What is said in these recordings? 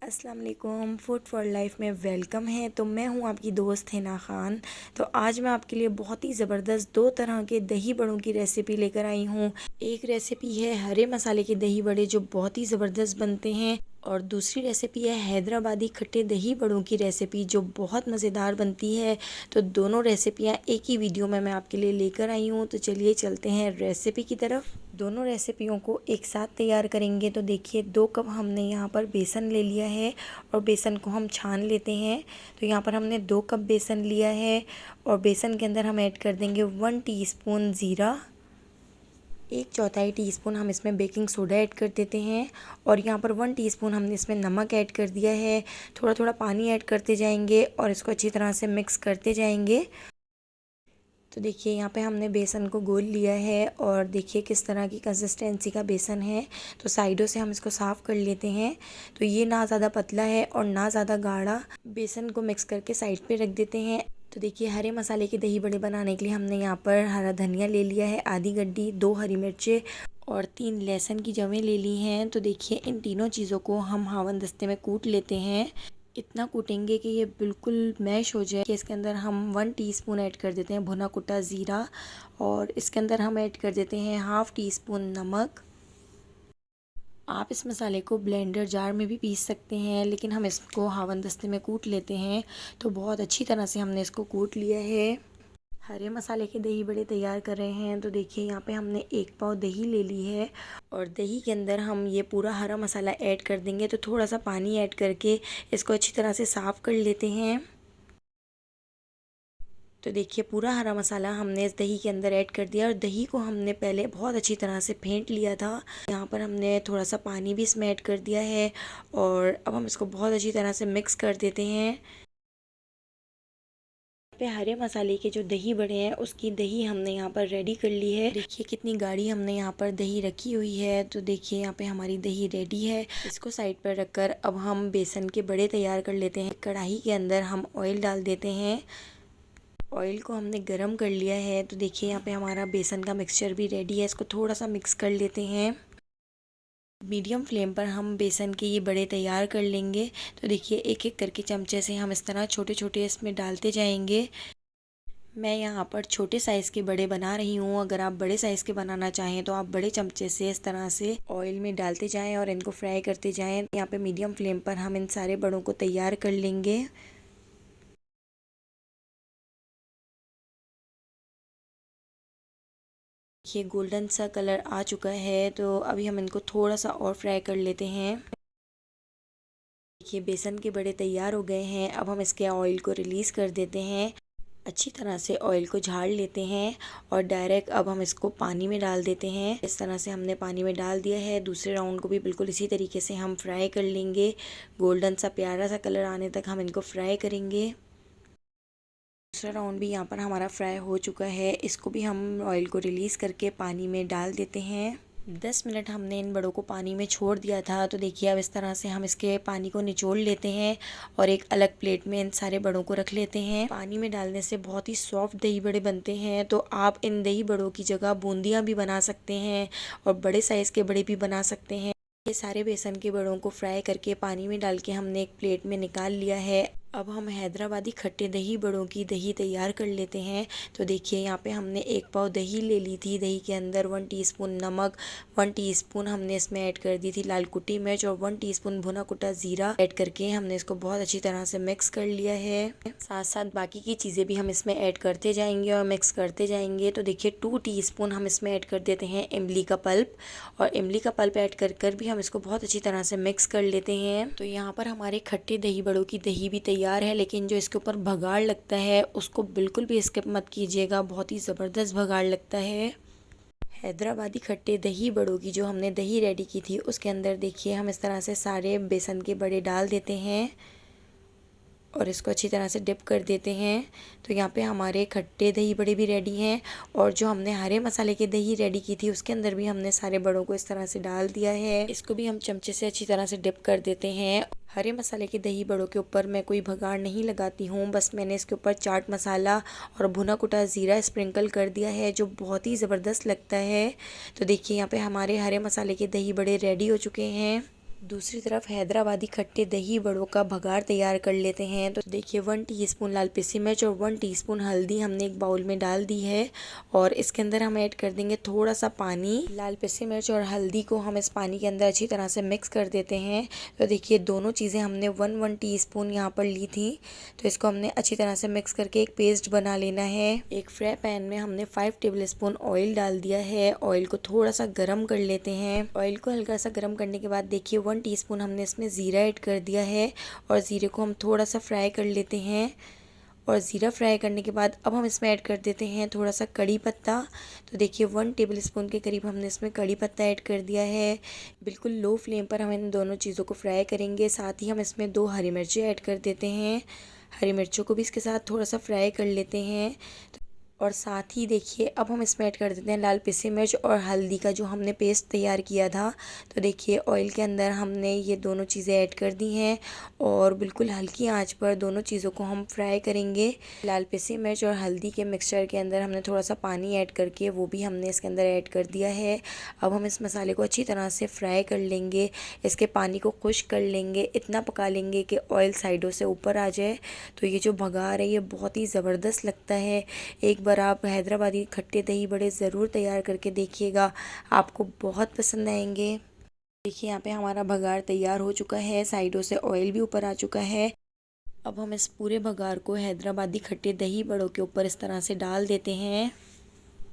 अस्सलाम वालेकुम, food for life में वेलकम है। तो मैं हूं आपकी दोस्त हिना ख़ान। तो आज मैं आपके लिए बहुत ही ज़बरदस्त दो तरह के दही बड़ों की रेसिपी लेकर आई हूं। एक रेसिपी है हरे मसाले के दही बड़े जो बहुत ही ज़बरदस्त बनते हैं, और दूसरी रेसिपी है हैदराबादी खट्टे दही बड़ों की रेसिपी जो बहुत मज़ेदार बनती है। तो दोनों रेसिपियां एक ही वीडियो में मैं आपके लिए लेकर आई हूं। तो चलिए चलते हैं रेसिपी की तरफ। दोनों रेसिपियों को एक साथ तैयार करेंगे। तो देखिए 2 कप हमने यहाँ पर बेसन ले लिया है और बेसन को हम छान लेते हैं। तो यहाँ पर हमने 2 कप बेसन लिया है और बेसन के अंदर हम ऐड कर देंगे 1 टीस्पून ज़ीरा, 1/4 टीस्पून हम इसमें बेकिंग सोडा ऐड कर देते हैं, और यहाँ पर 1 टीस्पून हमने इसमें नमक ऐड कर दिया है। थोड़ा थोड़ा पानी ऐड करते जाएंगे और इसको अच्छी तरह से मिक्स करते जाएंगे। तो देखिए यहाँ पे हमने बेसन को घोल लिया है और देखिए किस तरह की कंसिस्टेंसी का बेसन है। तो साइडों से हम इसको साफ़ कर लेते हैं। तो ये ना ज़्यादा पतला है और ना ज़्यादा गाढ़ा। बेसन को मिक्स करके साइड पे रख देते हैं। तो देखिए हरे मसाले के दही बड़े बनाने के लिए हमने यहाँ पर हरा धनिया ले लिया है आधी गड्डी, 2 हरी मिर्चें और 3 लहसुन की जवें ले ली हैं। तो देखिए इन तीनों चीज़ों को हम हावन दस्ते में कूट लेते हैं। इतना कूटेंगे कि ये बिल्कुल मैश हो जाए। कि इसके अंदर हम 1 टीस्पून ऐड कर देते हैं भुना कुटा ज़ीरा, और इसके अंदर हम ऐड कर देते हैं हाफ़ टी-स्पून नमक। आप इस मसाले को ब्लेंडर जार में भी पीस सकते हैं, लेकिन हम इसको हावन दस्ते में कूट लेते हैं। तो बहुत अच्छी तरह से हमने इसको कूट लिया है। हरे मसाले के दही बड़े तैयार कर रहे हैं। तो देखिए यहाँ पे हमने 1 पाव दही ले ली है और दही के अंदर हम ये पूरा हरा मसाला ऐड कर देंगे। तो थोड़ा सा पानी ऐड करके इसको अच्छी तरह से साफ़ कर लेते हैं। तो देखिए पूरा हरा मसाला हमने इस दही के अंदर ऐड कर दिया और दही को हमने पहले बहुत अच्छी तरह से फेंट लिया था। यहाँ पर हमने थोड़ा सा पानी भी इसमें ऐड कर दिया है और अब हम इसको बहुत अच्छी तरह से मिक्स कर देते हैं। पे हरे मसाले के जो दही बड़े हैं उसकी दही हमने यहाँ पर रेडी कर ली है। देखिए कितनी गाढ़ी हमने यहाँ पर दही रखी हुई है। तो देखिए यहाँ पे हमारी दही रेडी है। इसको साइड पर रखकर अब हम बेसन के बड़े तैयार कर लेते हैं। कढ़ाई के अंदर हम ऑयल डाल देते हैं। ऑयल को हमने गरम कर लिया है। तो देखिए यहाँ पे हमारा बेसन का मिक्सचर भी रेडी है। इसको थोड़ा सा मिक्स कर लेते हैं। मीडियम फ्लेम पर हम बेसन के ये बड़े तैयार कर लेंगे। तो देखिए एक एक करके चमचे से हम इस तरह छोटे छोटे इसमें डालते जाएंगे। मैं यहाँ पर छोटे साइज़ के बड़े बना रही हूँ। अगर आप बड़े साइज़ के बनाना चाहें तो आप बड़े चमचे से इस तरह से ऑयल में डालते जाएं और इनको फ्राई करते जाएं। यहाँ पे मीडियम फ्लेम पर हम इन सारे बड़ों को तैयार कर लेंगे। ये गोल्डन सा कलर आ चुका है। तो अभी हम इनको थोड़ा सा और फ्राई कर लेते हैं। देखिए बेसन के बड़े तैयार हो गए हैं। अब हम इसके ऑयल को रिलीज़ कर देते हैं। अच्छी तरह से ऑयल को झाड़ लेते हैं और डायरेक्ट अब हम इसको पानी में डाल देते हैं। इस तरह से हमने पानी में डाल दिया है। दूसरे राउंड को भी बिल्कुल इसी तरीके से हम फ्राई कर लेंगे। गोल्डन सा प्यारा सा कलर आने तक हम इनको फ्राई करेंगे। दूसरा राउंड भी यहाँ पर हमारा फ्राई हो चुका है। इसको भी हम ऑयल को रिलीज़ करके पानी में डाल देते हैं। 10 मिनट हमने इन बड़ों को पानी में छोड़ दिया था। तो देखिए अब इस तरह से हम इसके पानी को निचोड़ लेते हैं और एक अलग प्लेट में इन सारे बड़ों को रख लेते हैं। पानी में डालने से बहुत ही सॉफ्ट दही बड़े बनते हैं। तो आप इन दही बड़ों की जगह बूंदियाँ भी बना सकते हैं और बड़े साइज़ के बड़े भी बना सकते हैं। ये सारे बेसन के बड़ों को फ्राई करके पानी में डाल के हमने एक प्लेट में निकाल लिया है। अब हम हैदराबादी खट्टे दही बड़ों की दही तैयार कर लेते हैं। तो देखिए यहाँ पे हमने 1 पाव दही ले ली थी। दही के अंदर 1 टीस्पून नमक, 1 टीस्पून हमने इसमें ऐड कर दी थी लाल कुटी मिर्च और 1 टीस्पून भुना कुटा ज़ीरा ऐड करके हमने इसको बहुत अच्छी तरह से मिक्स कर लिया है। साथ साथ बाकी की चीज़ें भी हम इसमें ऐड करते जाएंगे और मिक्स करते जाएंगे। तो देखिए 2 टीस्पून हम इसमें ऐड कर देते हैं इमली का पल्प, और इमली का पल्प ऐड कर कर भी हम इसको बहुत अच्छी तरह से मिक्स कर लेते हैं। तो यहाँ पर हमारे खट्टे दही बड़ों की दही भी तैयार है, लेकिन जो इसके ऊपर भगाड़ लगता है उसको बिल्कुल भी स्किप मत कीजिएगा। बहुत ही ज़बरदस्त भगाड़ लगता है। हैदराबादी खट्टे दही बड़ों की जो हमने दही रेडी की थी उसके अंदर देखिए हम इस तरह से सारे बेसन के बड़े डाल देते हैं और इसको अच्छी तरह से डिप कर देते हैं। तो यहाँ पे हमारे खट्टे दही बड़े भी रेडी हैं, और जो हमने हरे मसाले की दही रेडी की थी उसके अंदर भी हमने सारे बड़ों को इस तरह से डाल दिया है। इसको भी हम चमचे से अच्छी तरह से डिप कर देते हैं। हरे मसाले के दही बड़ों के ऊपर मैं कोई भगाड़ नहीं लगाती हूँ, बस मैंने इसके ऊपर चाट मसाला और भुना कुटा ज़ीरा स्प्रिंकल कर दिया है जो बहुत ही ज़बरदस्त लगता है। तो देखिए यहाँ पे हमारे हरे मसाले के दही बड़े रेडी हो चुके हैं। दूसरी तरफ हैदराबादी खट्टे दही बड़ों का भगार तैयार कर लेते हैं। तो देखिए 1 टीस्पून लाल पिसी मिर्च और 1 टीस्पून हल्दी हमने एक बाउल में डाल दी है और इसके अंदर हम ऐड कर देंगे थोड़ा सा पानी। लाल पिसी मिर्च और हल्दी को हम इस पानी के अंदर अच्छी तरह से मिक्स कर देते हैं। तो देखिए दोनों चीज़ें हमने 1 टीस्पून यहाँ पर ली थी, तो इसको हमने अच्छी तरह से मिक्स करके एक पेस्ट बना लेना है। एक फ्राई पैन में हमने 5 टेबल स्पून ऑयल डाल दिया है। ऑयल को थोड़ा सा गर्म कर लेते हैं। ऑयल को हल्का सा गर्म करने के बाद देखिए 1 टीस्पून हमने इसमें ज़ीरा ऐड कर दिया है और ज़ीरे को हम थोड़ा सा फ्राई कर लेते हैं। और ज़ीरा फ्राई करने के बाद अब हम इसमें ऐड कर देते हैं थोड़ा सा कड़ी पत्ता। तो देखिए 1 टेबल स्पून के करीब हमने इसमें कड़ी पत्ता ऐड कर दिया है। बिल्कुल लो फ्लेम पर हम इन दोनों चीज़ों को फ्राई करेंगे। साथ ही हम इसमें 2 हरी मिर्ची ऐड कर देते हैं। हरी मिर्चों को भी इसके साथ थोड़ा सा फ्राई कर लेते हैं। और साथ ही देखिए अब हम इसमें ऐड कर देते हैं लाल पिसी मिर्च और हल्दी का जो हमने पेस्ट तैयार किया था। तो देखिए ऑयल के अंदर हमने ये दोनों चीज़ें ऐड कर दी हैं और बिल्कुल हल्की आंच पर दोनों चीज़ों को हम फ्राई करेंगे। लाल पिसी मिर्च और हल्दी के मिक्सचर के अंदर हमने थोड़ा सा पानी ऐड करके वो भी हमने इसके अंदर ऐड कर दिया है। अब हम इस मसाले को अच्छी तरह से फ्राई कर लेंगे, इसके पानी को खुश्क कर लेंगे, इतना पका लेंगे कि ऑयल साइडों से ऊपर आ जाए। तो ये जो भगार है ये बहुत ही ज़बरदस्त लगता है। एक बार आप हैदराबादी खट्टे दही बड़े ज़रूर तैयार करके देखिएगा, आपको बहुत पसंद आएंगे। देखिए यहाँ पे हमारा भगार तैयार हो चुका है, साइडों से ऑयल भी ऊपर आ चुका है। अब हम इस पूरे भगार को हैदराबादी खट्टे दही बड़ों के ऊपर इस तरह से डाल देते हैं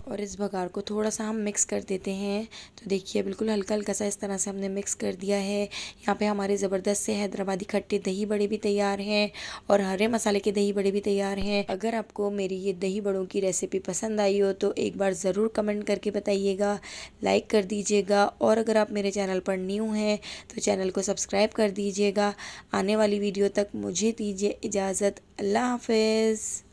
और इस भगार को थोड़ा सा हम मिक्स कर देते हैं। तो देखिए बिल्कुल हल्का हल्का सा इस तरह से हमने मिक्स कर दिया है। यहाँ पे हमारे ज़बरदस्त से हैदराबादी खट्टे दही बड़े भी तैयार हैं और हरे मसाले के दही बड़े भी तैयार हैं। अगर आपको मेरी ये दही बड़ों की रेसिपी पसंद आई हो तो एक बार ज़रूर कमेंट करके बताइएगा, लाइक कर दीजिएगा और अगर आप मेरे चैनल पर न्यू हैं तो चैनल को सब्सक्राइब कर दीजिएगा। आने वाली वीडियो तक मुझे दीजिए इजाज़त। अल्लाह हाफिज़।